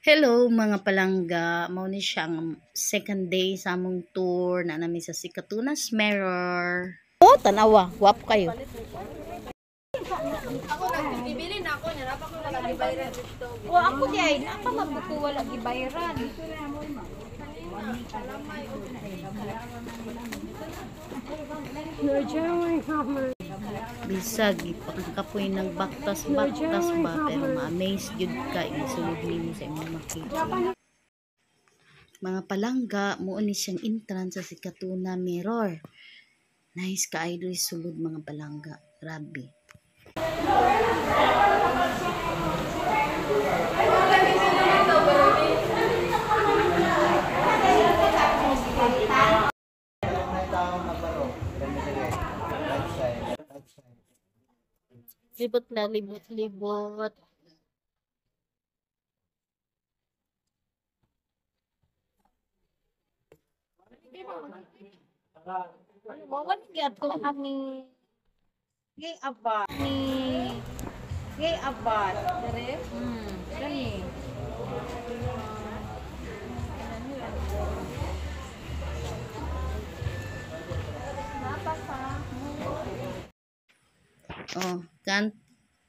Hello mga palangga, mao ni siya ang second day sa among tour na namin sa Sikatunas Mirror. Oh, tanawa, guwapo kayo. Ako nagbibili na ako niya, napako na gibayran dito. O ako di ay napa magbuko wala gibayaran. Bisag ipakapoy ng baktas-baktas ba pero ma-amaze jud ka isulod nimo sa imong makita. Mga palangga, mao ni siyang entrance sa Sikatuna Mirror. Nice ka idol sulod mga palangga. Grabe. Libot na libot. Mawan gyud ko ani gay abad dire. Gani. Oh, can't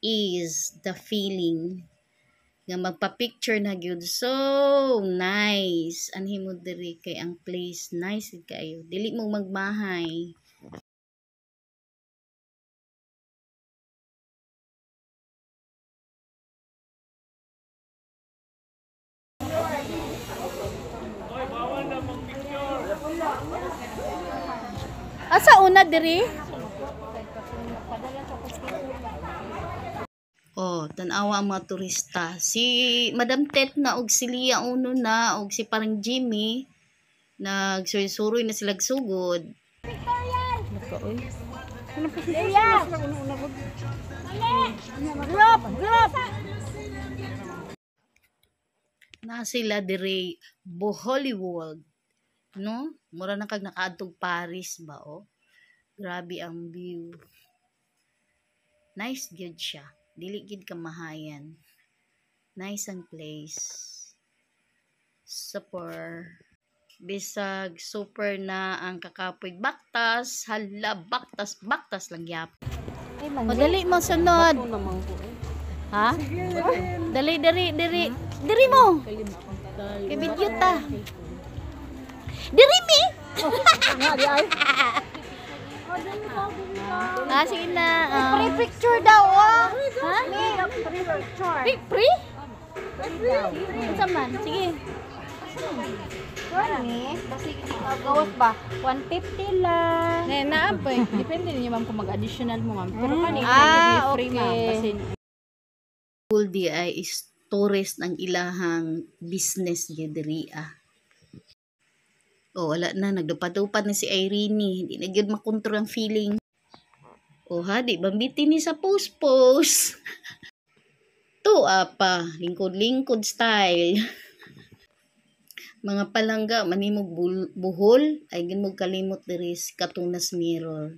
is the feeling nga magpa-picture na gyud. So nice. Anhi mo diri kay ang place nice kayo. Dili mo magmahay. Asa una diri? Oh, tanawa ang mga turista. Si Madam Tet na og si Lia Uno na og si parang Jimmy nagsuroy na sila sugod. Na sila dire Hollywood, no? Mura na kag nakaadtog Paris ba oh. Grabe ang view. Nice gyud siya. Dili gid kamahayan. Nice ang place. Super. Bisag super na ang kakapoy baktas. Hala, baktas lang yap. O dali mo sunod. Ha? Dali. Diri mo. Kay video ta. Diri mi. Sige na. Pre-picture daw ah. Ha? Pre-picture. Free? Saman. Sige. Gani, kasi gawas ba? 150 lang. Naapay, depende niyo ma'am kung mag-additional mo ma'am. Pero kanina free ma'am kasi Full di ay is tourist ang ilahang business diri ah. Oh, wala na. Nagdupad-upad na si Irene. Hindi na gyud makontrol ang feeling. Oh, ha, di bambiti ni sa post. To apa, lingkod-lingkod style. Mga palangga, manimog buhol, ay ginmog kalimot diri sa Katunas Mirror.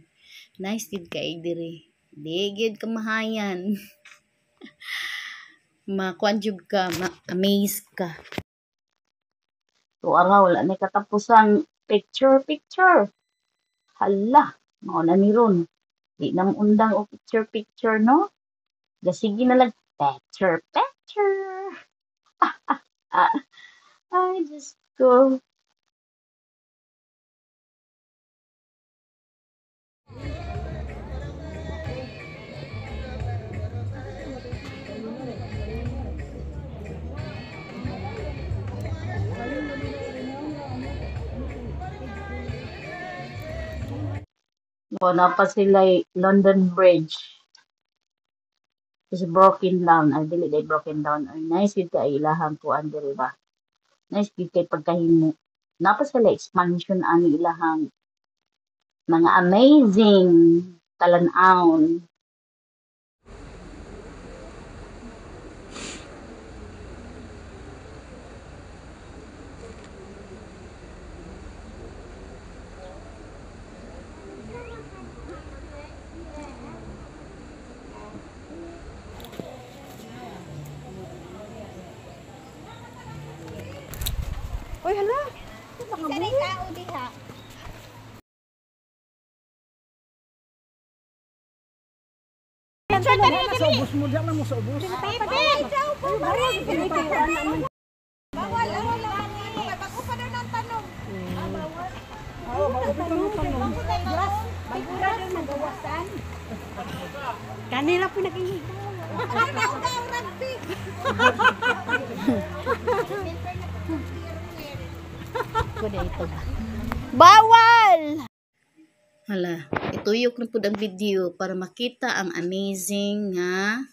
Nice gid kay diri. Di gid kamahayan. Makuanjub ka, ma-amaze ka. So, araw, wala na katapusang picture. Hala, mao na ni ron. Di nang undang o picture, no? Gasigi na lang, picture. I just go. O, napa sila London Bridge. Is broken down. Ay, dili day broken down. Ay, nice yun ka ilahang kuan diri ba? Nice yun kay pagkahimo. Napa sila expansion ang ilahang mga amazing talan-aon. Uy, hala. Isa tao diha. Masobos mo diyan mo sobos. Pepe, ikaw po ba rin? Bawal, bawal. Bago pa daw ng tanong. Bawal. Bago pa ng tanong. Bago na daw magawasan. Kanila po nag-ihigaw. Ano ka ang rugby? Bawal! Hala, ituyok na po ang video para makita ang amazing nga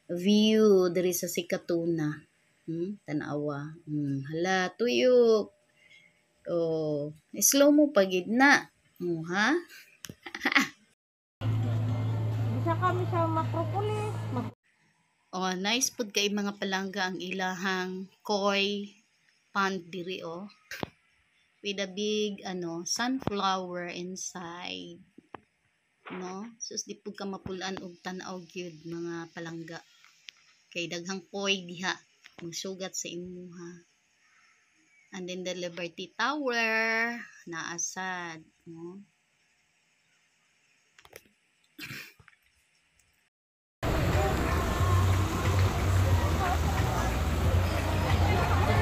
view diri sa Sikatuna. Tanawa. Hala, tuyok. Oh, slow mo pagid na. Ha? Bisa kami sa Macropolis. Oh, nice pud kay mga palangga ang ilahang koi pond diri oh. With a big sunflower inside. No? Sus di pud ka mapulaan og tan-aw gyud mga palangga. Kay daghang koi diha magsugat sa imuha. And then the Liberty Tower naasad, no?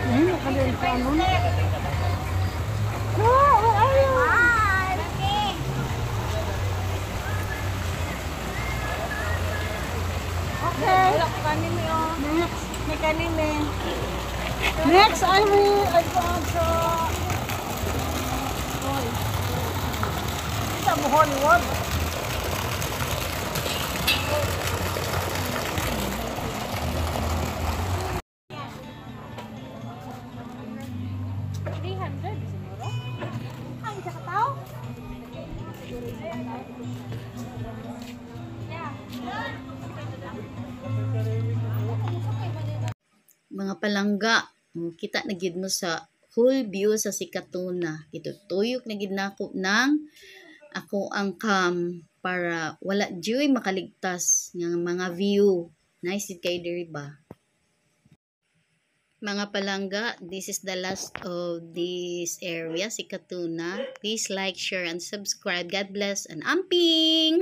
Nakalian ka ano? Okay. Next, may kanime. Next, I will Alfonso. Sa Hollywood. Ang isa ka tao? Mga palangga, kita na gid mo sa whole view sa Sikatuna. Ito tuyok na gid nako ng ako ang cam para wala joy makaligtas ng mga view. Nice kay diri ba? Mga palangga, this is the last of this area, Sikatuna. Please like, share, and subscribe. God bless and amping!